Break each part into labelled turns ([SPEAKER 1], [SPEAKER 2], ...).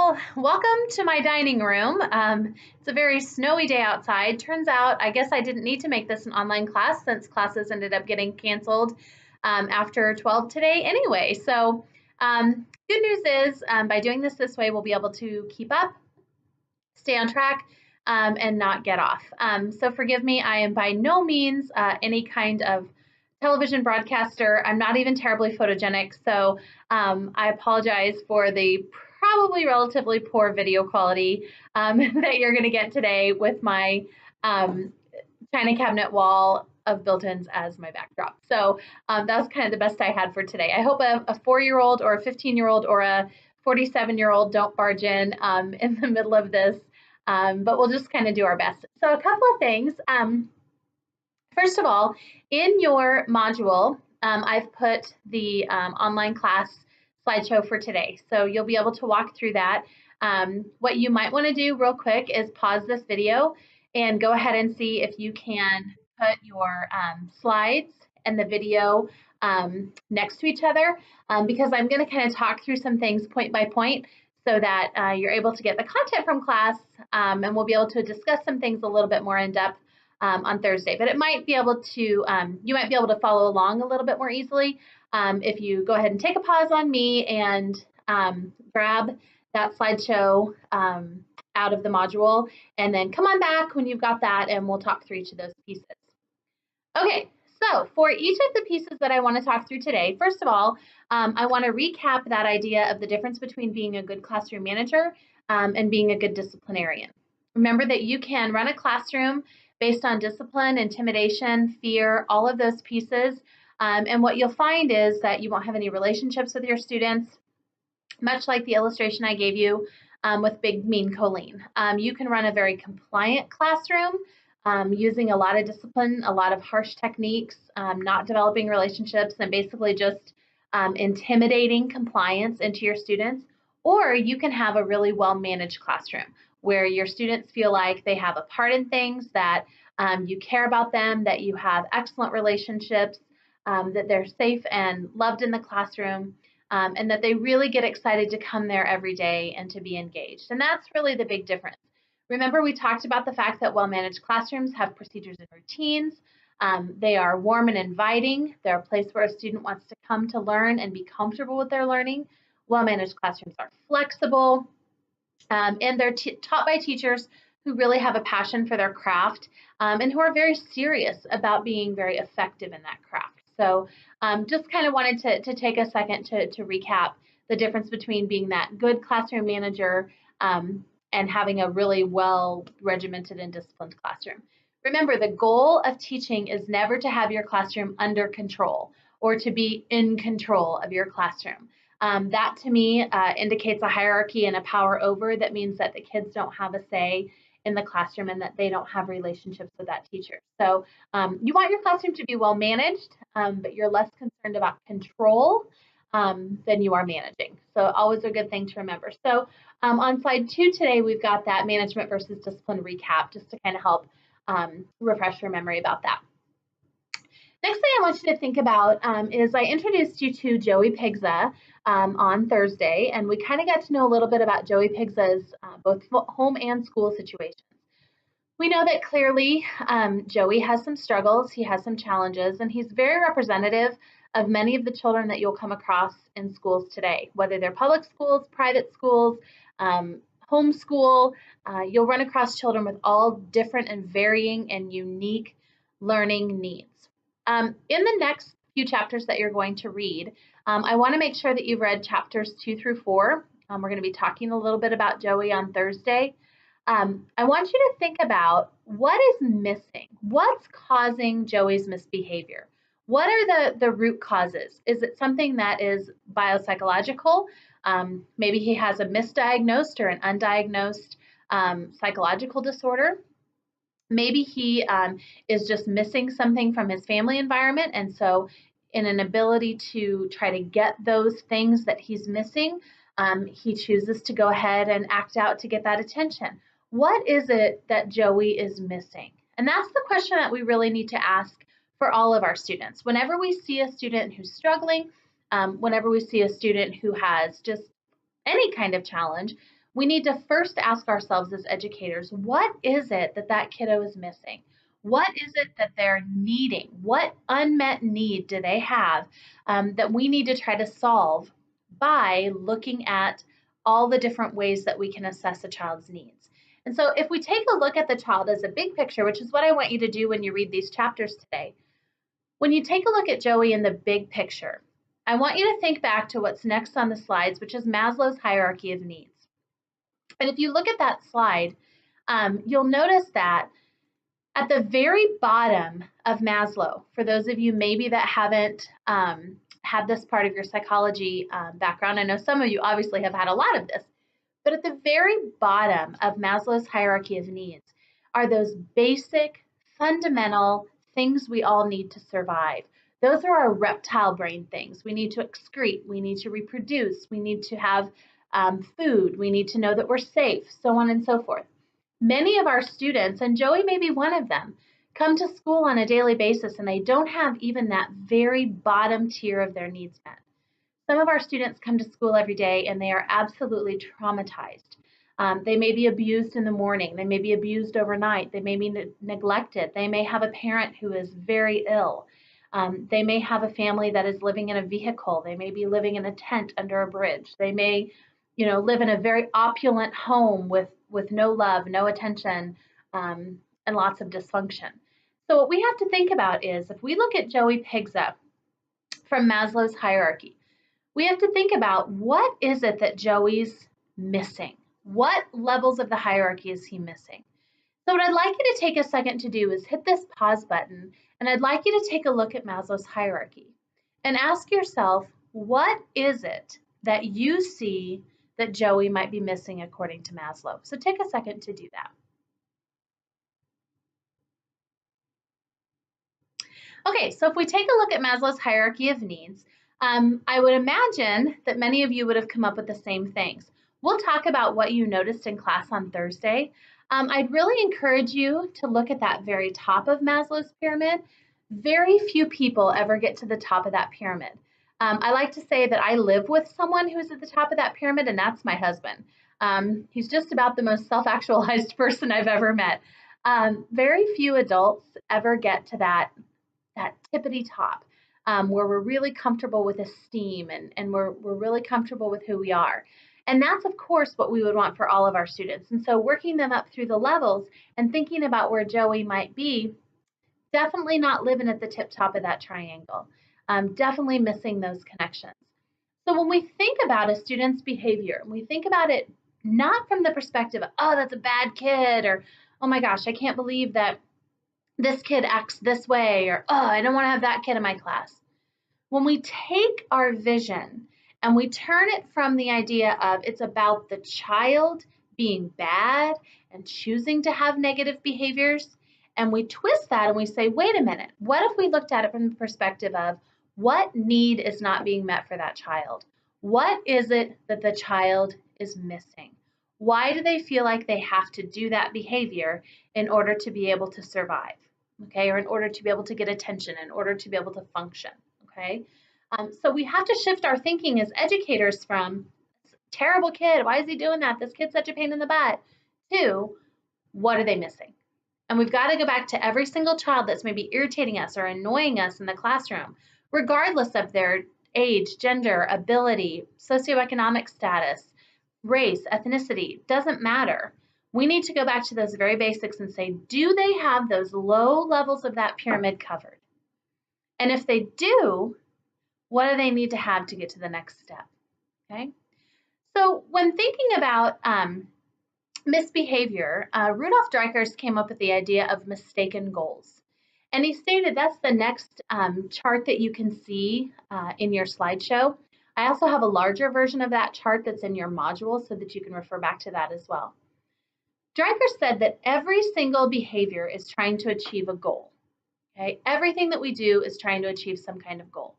[SPEAKER 1] Well, welcome to my dining room. It's a very snowy day outside. Turns out, I guess I didn't need to make this an online class since classes ended up getting canceled after 12 today anyway. So good news is by doing this way, we'll be able to keep up, stay on track, and not get off. So forgive me, I am by no means any kind of television broadcaster. I'm not even terribly photogenic, so I apologize for the probably relatively poor video quality that you're going to get today with my china cabinet wall of built-ins as my backdrop. So that was kind of the best I had for today. I hope a 4-year-old or a 15-year-old or a 47-year-old don't barge in the middle of this, but we'll just kind of do our best. So a couple of things. First of all, in your module, I've put the online class slideshow for today. So you'll be able to walk through that. What you might want to do real quick is pause this video and go ahead and see if you can put your slides and the video next to each other, because I'm going to kind of talk through some things point by point so that you're able to get the content from class, and we'll be able to discuss some things a little bit more in depth on Thursday. But it might be able to, you might be able to follow along a little bit more easily if you go ahead and take a pause on me and grab that slideshow out of the module, and then come on back when you've got that, and we'll talk through each of those pieces. Okay, so for each of the pieces that I want to talk through today, first of all, I want to recap that idea of the difference between being a good classroom manager and being a good disciplinarian. Remember that you can run a classroom based on discipline, intimidation, fear, all of those pieces. And what you'll find is that you won't have any relationships with your students, much like the illustration I gave you with Big Mean Colleen. You can run a very compliant classroom using a lot of discipline, a lot of harsh techniques, not developing relationships, and basically just intimidating compliance into your students. Or you can have a really well-managed classroom where your students feel like they have a part in things, that you care about them, that you have excellent relationships, that they're safe and loved in the classroom, and that they really get excited to come there every day and to be engaged. And that's really the big difference. Remember, we talked about the fact that well-managed classrooms have procedures and routines. They are warm and inviting. They're a place where a student wants to come to learn and be comfortable with their learning. Well-managed classrooms are flexible, and they're taught by teachers who really have a passion for their craft and who are very serious about being very effective in that craft. So just kind of wanted to take a second to recap the difference between being that good classroom manager and having a really well regimented and disciplined classroom. Remember, the goal of teaching is never to have your classroom under control or to be in control of your classroom. That to me indicates a hierarchy and a power over. That means that the kids don't have a say in the classroom and that they don't have relationships with that teacher. So you want your classroom to be well managed, but you're less concerned about control than you are managing. So always a good thing to remember. So on slide 2 today, we've got that management versus discipline recap, just to kind of help refresh your memory about that. Next thing I want you to think about is I introduced you to Joey Pigza on Thursday, and we kind of got to know a little bit about Joey Pigza's both home and school situations. We know that clearly Joey has some struggles, he has some challenges, and he's very representative of many of the children that you'll come across in schools today, whether they're public schools, private schools, homeschool. You'll run across children with all different and varying and unique learning needs. In the next few chapters that you're going to read, I want to make sure that you've read chapters 2 through 4. We're going to be talking a little bit about Joey on Thursday. I want you to think about what is missing. What's causing Joey's misbehavior? What are the root causes? Is it something that is biopsychological? Maybe he has a misdiagnosed or an undiagnosed psychological disorder. Maybe he is just missing something from his family environment, and so in an ability to try to get those things that he's missing, he chooses to go ahead and act out to get that attention. What is it that Joey is missing? And that's the question that we really need to ask for all of our students. Whenever we see a student who's struggling, whenever we see a student who has just any kind of challenge, we need to first ask ourselves as educators, what is it that that kiddo is missing? What is it that they're needing? What unmet need do they have that we need to try to solve by looking at all the different ways that we can assess a child's needs? And so if we take a look at the child as a big picture, which is what I want you to do when you read these chapters today, when you take a look at Joey in the big picture, I want you to think back to what's next on the slides, which is Maslow's hierarchy of needs. And if you look at that slide, you'll notice that at the very bottom of Maslow, for those of you maybe that haven't had this part of your psychology background, I know some of you obviously have had a lot of this, but at the very bottom of Maslow's hierarchy of needs are those basic, fundamental things we all need to survive. Those are our reptile brain things. We need to excrete, we need to reproduce, we need to have food, we need to know that we're safe, so on and so forth. Many of our students, and Joey may be one of them, come to school on a daily basis and they don't have even that very bottom tier of their needs met. Some of our students come to school every day and they are absolutely traumatized. They may be abused in the morning. They may be abused overnight. They may be neglected. They may have a parent who is very ill. They may have a family that is living in a vehicle. They may be living in a tent under a bridge. They may, live in a very opulent home with no love, no attention, and lots of dysfunction. So what we have to think about is if we look at Joey Pigza from Maslow's hierarchy, we have to think about what is it that Joey's missing? What levels of the hierarchy is he missing? So what I'd like you to take a second to do is hit this pause button, and I'd like you to take a look at Maslow's hierarchy and ask yourself, what is it that you see that Joey might be missing according to Maslow? So take a second to do that. Okay, so if we take a look at Maslow's hierarchy of needs, I would imagine that many of you would have come up with the same things. We'll talk about what you noticed in class on Thursday. I'd really encourage you to look at that very top of Maslow's pyramid. Very few people ever get to the top of that pyramid. I like to say that I live with someone who's at the top of that pyramid, and that's my husband. He's just about the most self-actualized person I've ever met. Very few adults ever get to that tippity top where we're really comfortable with esteem and we're really comfortable with who we are. And that's, of course, what we would want for all of our students. And so working them up through the levels and thinking about where Joey might be, definitely not living at the tip top of that triangle, definitely missing those connections. So when we think about a student's behavior, we think about it not from the perspective of, oh, that's a bad kid, or, oh my gosh, I can't believe that this kid acts this way, or, oh, I don't want to have that kid in my class. When we take our vision and we turn it from the idea of it's about the child being bad and choosing to have negative behaviors, and we twist that and we say, wait a minute, what if we looked at it from the perspective of what need is not being met for that child? What is it that the child is missing? Why do they feel like they have to do that behavior in order to be able to survive? Okay, or in order to be able to get attention, in order to be able to function, okay? So we have to shift our thinking as educators from, terrible kid, why is he doing that? This kid's such a pain in the butt, to, what are they missing? And we've got to go back to every single child that's maybe irritating us or annoying us in the classroom, regardless of their age, gender, ability, socioeconomic status, race, ethnicity, doesn't matter. We need to go back to those very basics and say, do they have those low levels of that pyramid covered? And if they do, what do they need to have to get to the next step? Okay. So when thinking about misbehavior, Rudolf Dreikurs came up with the idea of mistaken goals. And he stated that's the next chart that you can see in your slideshow. I also have a larger version of that chart that's in your module so that you can refer back to that as well. Dreikurs said that every single behavior is trying to achieve a goal. Okay? Everything that we do is trying to achieve some kind of goal.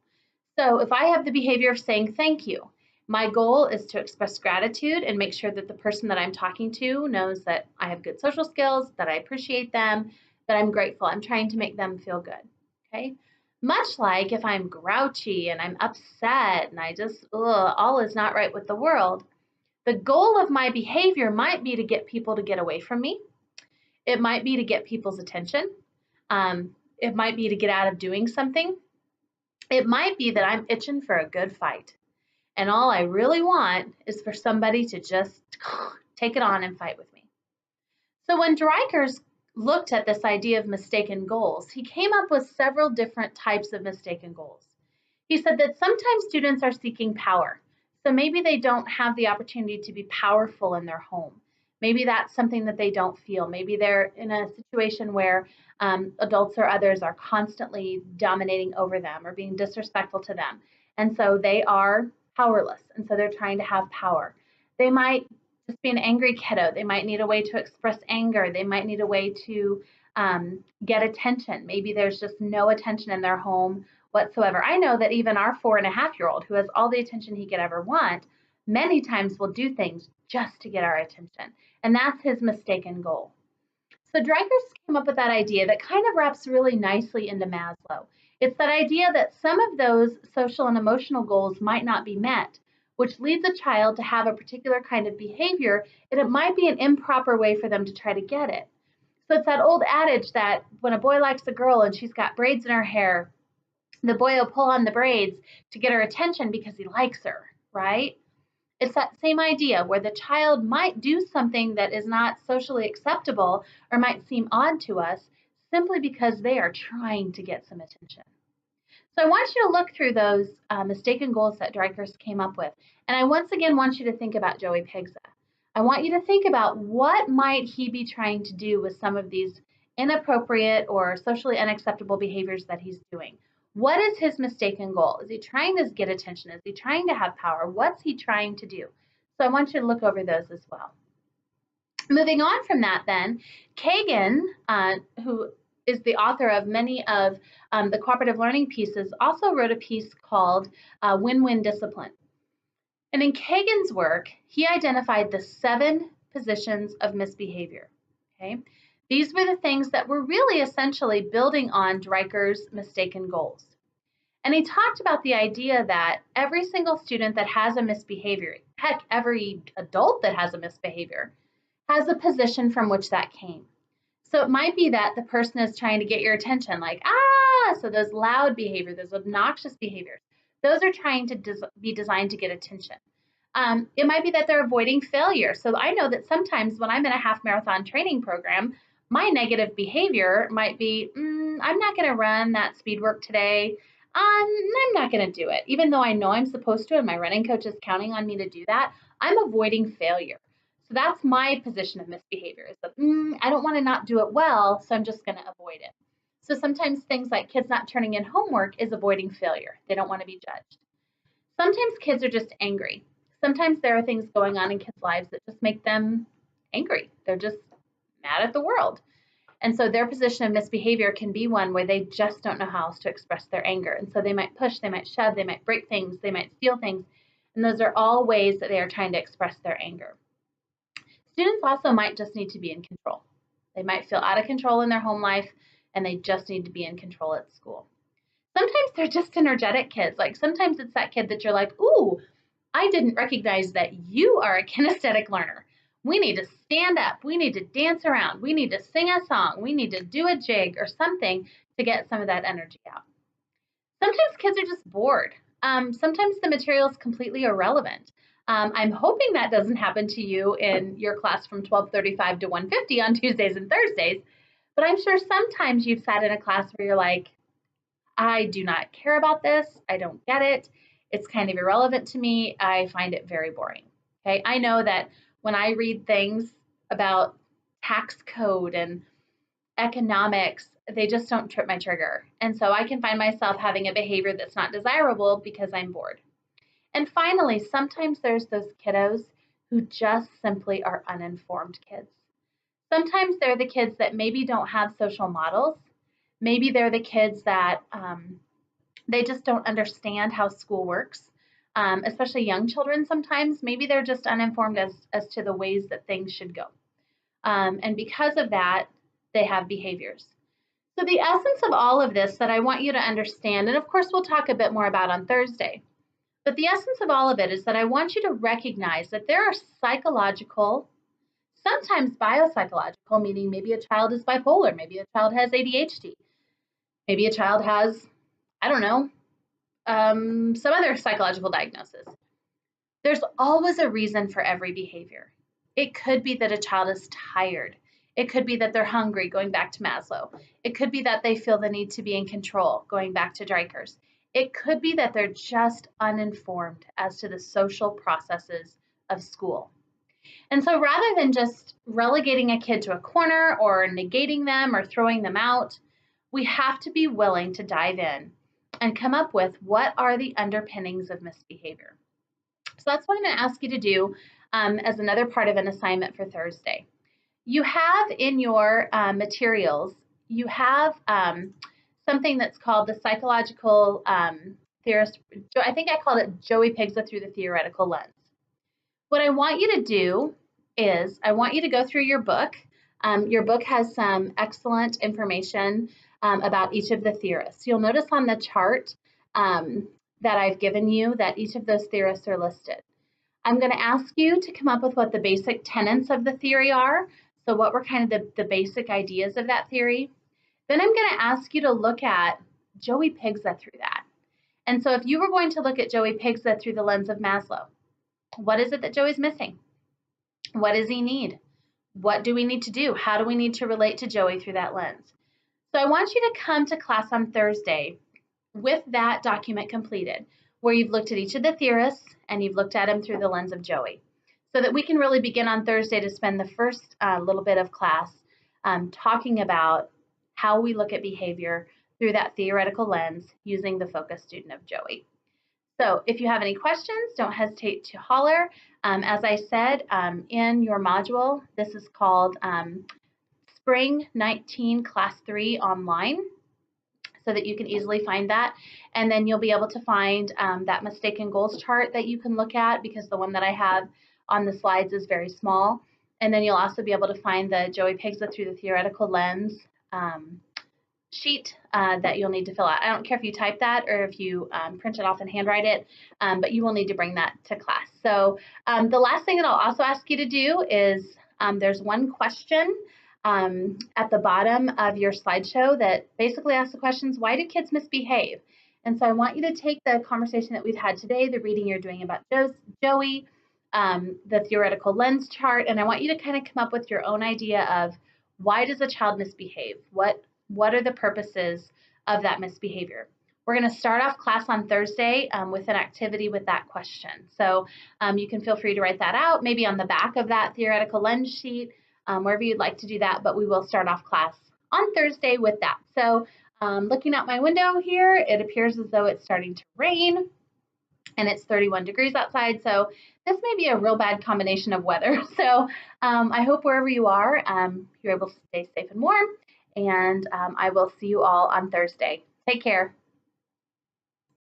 [SPEAKER 1] So if I have the behavior of saying thank you, my goal is to express gratitude and make sure that the person that I'm talking to knows that I have good social skills, that I appreciate them, that I'm grateful. I'm trying to make them feel good. Okay? Much like if I'm grouchy and I'm upset and I just, all is not right with the world, The goal of my behavior might be to get people to get away from me. It might be to get people's attention. It might be to get out of doing something. It might be that I'm itching for a good fight. And all I really want is for somebody to just take it on and fight with me. So when Dreikurs looked at this idea of mistaken goals, he came up with several different types of mistaken goals. He said that sometimes students are seeking power. So maybe they don't have the opportunity to be powerful in their home. Maybe that's something that they don't feel. Maybe they're in a situation where adults or others are constantly dominating over them or being disrespectful to them. And so they are powerless. And so they're trying to have power. They might just be an angry kiddo. They might need a way to express anger. They might need a way to get attention. Maybe there's just no attention in their home whatsoever. I know that even our 4.5-year-old, who has all the attention he could ever want, many times will do things just to get our attention. And that's his mistaken goal. So Dreikurs came up with that idea that kind of wraps really nicely into Maslow. It's that idea that some of those social and emotional goals might not be met, which leads a child to have a particular kind of behavior, and it might be an improper way for them to try to get it. So it's that old adage that when a boy likes a girl and she's got braids in her hair, the boy will pull on the braids to get her attention because he likes her, right? It's that same idea where the child might do something that is not socially acceptable or might seem odd to us simply because they are trying to get some attention. So I want you to look through those mistaken goals that Dreikurs came up with. And I once again want you to think about Joey Pigza. I want you to think about what might he be trying to do with some of these inappropriate or socially unacceptable behaviors that he's doing. What is his mistaken goal? Is he trying to get attention? Is he trying to have power? What's he trying to do? So I want you to look over those as well. Moving on from that then, Kagan, who is the author of many of the cooperative learning pieces, also wrote a piece called Win-Win Discipline. And in Kagan's work, he identified the 7 positions of misbehavior. Okay? These were the things that were really essentially building on Dreikurs' mistaken goals. And he talked about the idea that every single student that has a misbehavior, heck, every adult that has a misbehavior, has a position from which that came. So it might be that the person is trying to get your attention, like, so those loud behaviors, those obnoxious behaviors, those are trying to be designed to get attention. It might be that they're avoiding failure. So I know that sometimes when I'm in a half marathon training program, my negative behavior might be, I'm not going to run that speed work today. I'm not going to do it. Even though I know I'm supposed to and my running coach is counting on me to do that, I'm avoiding failure. So that's my position of misbehavior is that I don't want to not do it well, so I'm just going to avoid it. So sometimes things like kids not turning in homework is avoiding failure. They don't want to be judged. Sometimes kids are just angry. Sometimes there are things going on in kids' lives that just make them angry. They're just mad at the world. And so their position of misbehavior can be one where they just don't know how else to express their anger. And so they might push, they might shove, they might break things, they might steal things. And those are all ways that they are trying to express their anger. Students also might just need to be in control. They might feel out of control in their home life and they just need to be in control at school. Sometimes they're just energetic kids. Like sometimes it's that kid that you're like, ooh, I didn't recognize that you are a kinesthetic learner. We need to stand up. We need to dance around. We need to sing a song. We need to do a jig or something to get some of that energy out. Sometimes kids are just bored. Sometimes the material is completely irrelevant. I'm hoping that doesn't happen to you in your class from 12:35 to 1:50 on Tuesdays and Thursdays, but I'm sure sometimes you've sat in a class where you're like, I do not care about this. I don't get it. It's kind of irrelevant to me. I find it very boring. Okay, I know that when I read things about tax code and economics, they just don't trip my trigger. And so I can find myself having a behavior that's not desirable because I'm bored. And finally, sometimes there's those kiddos who just simply are uninformed kids. Sometimes they're the kids that maybe don't have social models. Maybe they're the kids that they just don't understand how school works, especially young children sometimes. Maybe they're just uninformed as to the ways that things should go. And because of that, they have behaviors. So the essence of all of this that I want you to understand, and of course we'll talk a bit more about on Thursday, But the essence of all of it is that I want you to recognize that there are psychological, sometimes biopsychological, meaning maybe a child is bipolar, maybe a child has ADHD, maybe a child has, I don't know, some other psychological diagnosis. There's always a reason for every behavior. It could be that a child is tired. It could be that they're hungry, going back to Maslow. It could be that they feel the need to be in control, going back to Dreikers. It could be that they're just uninformed as to the social processes of school. And so rather than just relegating a kid to a corner or negating them or throwing them out, we have to be willing to dive in and come up with what are the underpinnings of misbehavior. So that's what I'm going to ask you to do as another part of an assignment for Thursday. You have in your materials, you have something that's called the psychological theorist, I think I called it Joey Pigza through the theoretical lens. What I want you to do is I want you to go through your book. Your book has some excellent information about each of the theorists. You'll notice on the chart that I've given you that each of those theorists are listed. I'm going to ask you to come up with what the basic tenets of the theory are. So what were kind of the basic ideas of that theory. Then I'm going to ask you to look at Joey Pigza through that. And so if you were going to look at Joey Pigza through the lens of Maslow, what is it that Joey's missing? What does he need? What do we need to do? How do we need to relate to Joey through that lens? So I want you to come to class on Thursday with that document completed, where you've looked at each of the theorists and you've looked at them through the lens of Joey, so that we can really begin on Thursday to spend the first little bit of class talking about how we look at behavior through that theoretical lens using the focus student of Joey. So if you have any questions, don't hesitate to holler. As I said, in your module, this is called Spring 19 Class 3 online, so that you can easily find that. And then you'll be able to find that mistaken goals chart that you can look at, because the one that I have on the slides is very small. And then you'll also be able to find the Joey Pigza through the theoretical lens sheet that you'll need to fill out. I don't care if you type that or if you print it off and handwrite it, but you will need to bring that to class. So the last thing that I'll also ask you to do is there's one question at the bottom of your slideshow that basically asks the questions, why do kids misbehave? And so I want you to take the conversation that we've had today, the reading you're doing about Joey, the theoretical lens chart, and I want you to kind of come up with your own idea of why does a child misbehave? What are the purposes of that misbehavior? We're going to start off class on Thursday with an activity with that question. So you can feel free to write that out, maybe on the back of that theoretical lens sheet, wherever you'd like to do that, but we will start off class on Thursday with that. So looking out my window here, it appears as though it's starting to rain, and it's 31 degrees outside, so this may be a real bad combination of weather. So I hope wherever you are, you're able to stay safe and warm, and I will see you all on Thursday. Take care.